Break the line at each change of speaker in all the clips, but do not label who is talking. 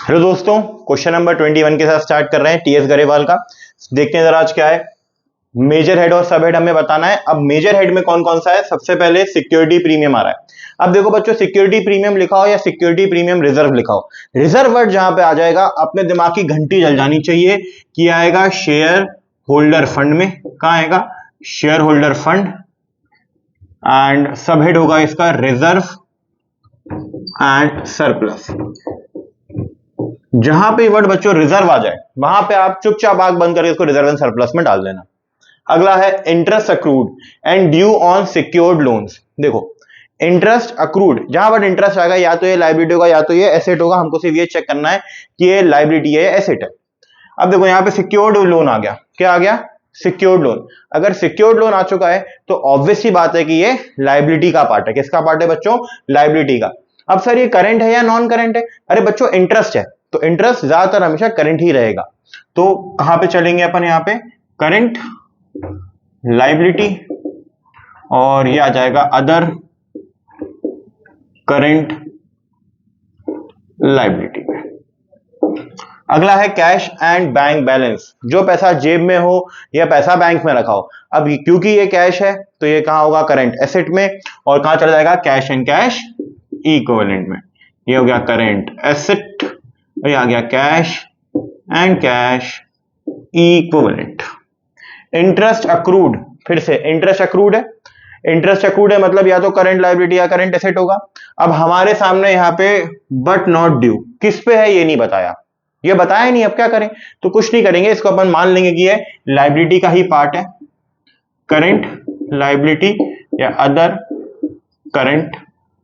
Hello दोस्तों, question number 21 के साथ स्टार्ट कर रहे हैं टीएस गरेवाल का। देखते हैं जरा आज क्या है। मेजर हेड और सब हेड हमें बताना है। अब मेजर हेड में कौन कौन सा है? सबसे पहले सिक्योरिटी प्रीमियम आ रहा है। अब देखो बच्चों, सिक्योरिटी प्रीमियम लिखा हो या सिक्योरिटी प्रीमियम रिजर्व लिखा हो, रिजर्व वर्ड जहां पे आ जाएगा अपने दिमाग की घंटी जल जानी चाहिए कि आएगा शेयर होल्डर फंड में। कहां आएगा? Share holder fund. एंड सब हेड होगा इसका रिजर्व एंड सरप्लस। जहां पे वर्ड बच्चों रिजर्व आ जाए वहां पे आप चुपचाप आंख बंद करके इसको रिजर्व एंड सरप्लस में डाल देना। अगला है interest accrued and due on secured loans. देखो इंटरेस्ट अक्रूड, जहां पर इंटरेस्ट आएगा या तो ये लायबिलिटी होगा या तो ये एसेट होगा। हमको सिर्फ ये चेक करना है कि ये लायबिलिटी है या एसेट है। अब देखो यहां पे सिक्योर्ड लोन आ गया। क्या आ गया? Secured loan. अगर सिक्योर्ड लोन आ चुका है तो ऑब्वियस सी बात है कि ये लायबिलिटी का पार्ट है। किसका पार्ट है बच्चों? लायबिलिटी का। अब सर ये करंट है या नॉन करंट है? अरे बच्चों इंटरेस्ट है तो इंटरेस्ट ज्यादातर हमेशा करंट ही रहेगा। तो कहां पे चलेंगे अपन? यहां पे करंट लायबिलिटी और ये आ जाएगा अदर करंट लायबिलिटी में। अगला है कैश एंड बैंक बैलेंस। जो पैसा जेब में हो या पैसा बैंक में रखा हो। अब क्योंकि ये कैश है तो ये कहां होगा? करंट एसेट में। और कहां चला जाएगा? कैश एंड कैश इक्विवेलेंट में। ये हो गया करंट एसेट, ये आ गया cash and cash equivalent. Interest accrued, फिर से इंटरेस्ट अक्रूड है। इंटरेस्ट अक्रूड है मतलब या तो करंट लायबिलिटी या करंट एसेट होगा। अब हमारे सामने यहां पे बट नॉट ड्यू किस पे है ये नहीं बताया, ये बताया नहीं। अब क्या करें? तो कुछ नहीं करेंगे, इसको अपन मान लेंगे कि ये लायबिलिटी का ही पार्ट है, करंट लायबिलिटी या अदर करंट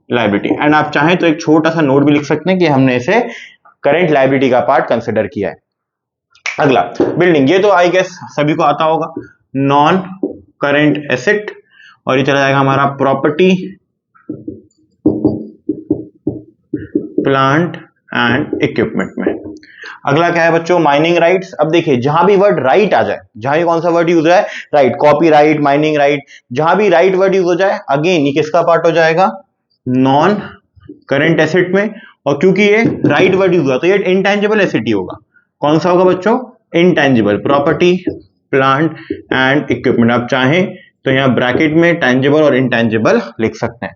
लायबिलिटी। एंड आप चाहें तो एक छोटा सा नोट भी लिख सकते हैं कि हमने इसे करंट लायबिलिटी का पार्ट कंसिडर किया है। अगला बिल्डिंग, ये तो आई गेस सभी को आता होगा, नॉन करंट एसेट। और ये चला जाएगा हमारा प्रॉपर्टी प्लांट एंड इक्विपमेंट में। अगला क्या है बच्चों? Mining rights. अब देखिए जहां भी वर्ड राइट आ जाए, जहां भी कौन सा वर्ड यूज है? Right. Copy right, mining right, जहां भी राइट वर्ड यूज हो जाए अगेन ये किसका पार्ट हो जाएगा? नॉन करंट एसेट में। और क्योंकि ये राइट वर्ड यूज हुआ तो ये इंटेंजिबल एसेट ही होगा। कौन सा होगा बच्चों? Intangible. Property plant and equipment. आप चाहें तो यहां ब्रैकेट में टेंजिबल और इंटेंजिबल लिख सकते हैं।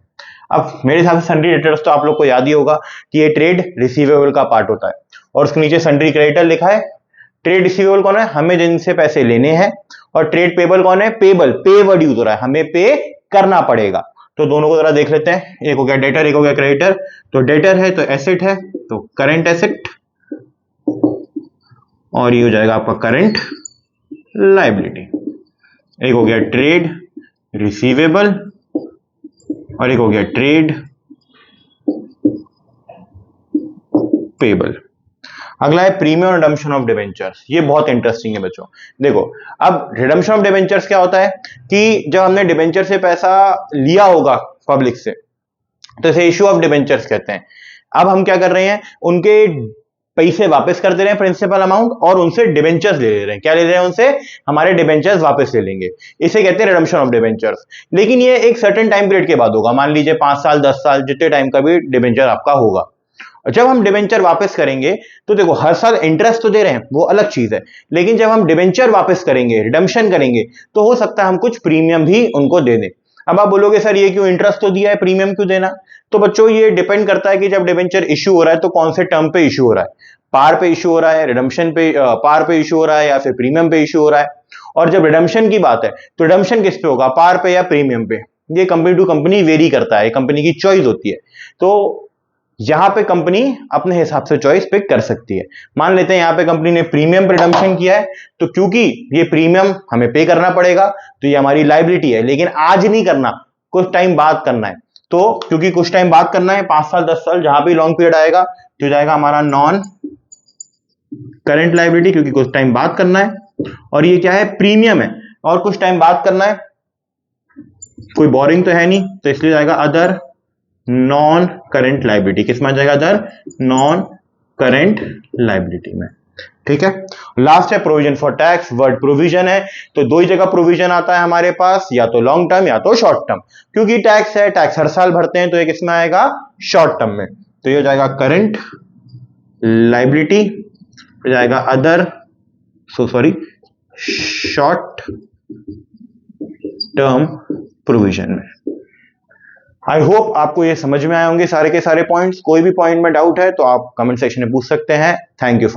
अब मेरे हिसाब से सन्ड्री डेटर्स तो आप लोग को याद ही होगा कि ये ट्रेड रिसीवेबल का पार्ट होता है। और उसके नीचे सन्ड्री क्रेडिटर लिखा है। ट्रेड रिसीवेबल कौन है? हमें जिनसे पैसे लेने हैं। और ट्रेड पेबल कौन है? पेबल, पे वर्ड यूज हो रहा है, हमें पे करना पड़ेगा। तो दोनों को जरा देख लेते हैं। एक हो गया डेटर, एक हो गया क्रेडिटर। तो डेटर है तो एसेट है तो करंट एसेट, और ये हो जाएगा आपका करंट लायबिलिटी। एक हो गया ट्रेड रिसीवेबल और एक हो गया ट्रेड पेबल। अगला है प्रीमियम रिडम्पशन ऑफ डिबेंचर्स। ये बहुत इंटरेस्टिंग है बच्चों। देखो अब रिडम्पशन ऑफ डिबेंचर्स क्या होता है कि जब हमने डिबेंचर से पैसा लिया होगा पब्लिक से तो इसे इश्यू ऑफ डिबेंचर्स कहते हैं। अब हम क्या कर रहे हैं? उनके पैसे वापस कर दे रहे हैं, प्रिंसिपल अमाउंट, और उनसे डिबेंचर्स ले रहे हैं। क्या ले रहे हैं उनसे? हमारे डिबेंचर्स वापस ले लेंगे। इसे कहते हैं रिडम्पशन ऑफ डिबेंचर्स। लेकिन ये एक सर्टेन टाइम पीरियड के बाद होगा। मान लीजिए 5 साल 10 साल जितने टाइम का भी डिबेंचर आपका होगा। जब हम डिबेंचर वापस करेंगे तो देखो हर साल इंटरेस्ट तो दे रहे हैं, वो अलग चीज है। लेकिन जब हम डिबेंचर वापस करेंगे, रिडम्पशन करेंगे, तो हो सकता है हम कुछ प्रीमियम भी उनको दे दें। अब आप बोलोगे सर ये क्यों, इंटरेस्ट तो दिया है, प्रीमियम क्यों देना? तो बच्चों ये डिपेंड करता है कि जब डिबेंचर इश्यू हो रहा है तो कौन से टर्म पे इश्यू हो रहा है। पार पे इश्यू हो रहा है, रिडम्पशन पे, पार पे इश्यू हो रहा है, या फिर प्रीमियम पे इश्यू हो रहा है। और जब रिडम्पशन की बात है तो रिडम्पशन किस पे होगा? पार पे या प्रीमियम पे? ये कंपनी टू कंपनी वेरी करता है, कंपनी की चॉइस होती है। तो यहां पे कंपनी अपने हिसाब से चॉइस पिक कर सकती है। मान लेते हैं यहां पे कंपनी ने प्रीमियम रिडम्पशन किया है, तो क्योंकि ये प्रीमियम हमें पे करना पड़ेगा तो ये हमारी लायबिलिटी है। लेकिन आज नहीं करना, कुछ टाइम बाद करना है। तो क्योंकि कुछ टाइम बाद करना है, 5 साल 10 साल, जहां भी लॉन्ग पीरियड आएगा तो जाएगा हमारा नॉन करंट लायबिलिटी, क्योंकि कुछ टाइम बाद करना है। और ये क्या है? प्रीमियम है और कुछ टाइम बाद करना है, कोई बोरिंग तो है नहीं, तो इसलिए जाएगा अदर नॉन करंट लायबिलिटी। किस में जाएगा? अदर नॉन करंट लायबिलिटी में। ठीक है। लास्ट है provision for tax. Word provision है तो दो ही जगह प्रोविजन आता है हमारे पास, या तो लॉन्ग टर्म या तो शॉर्ट टर्म। क्योंकि टैक्स है, टैक्स हर साल भरते हैं, तो एक इसमें आएगा शॉर्ट टर्म में। तो ये हो जाएगा करंट लाइबिलिटी हो जाएगा अदर, शॉर्ट टर्म प्रोविजन में। आई होप आपको ये समझ में आए होंगे सारे के सारे पॉइंट्स। कोई भी पॉइंट में डाउट है तो आप कमेंट सेक्शन में पूछ सकते हैं। Thank you for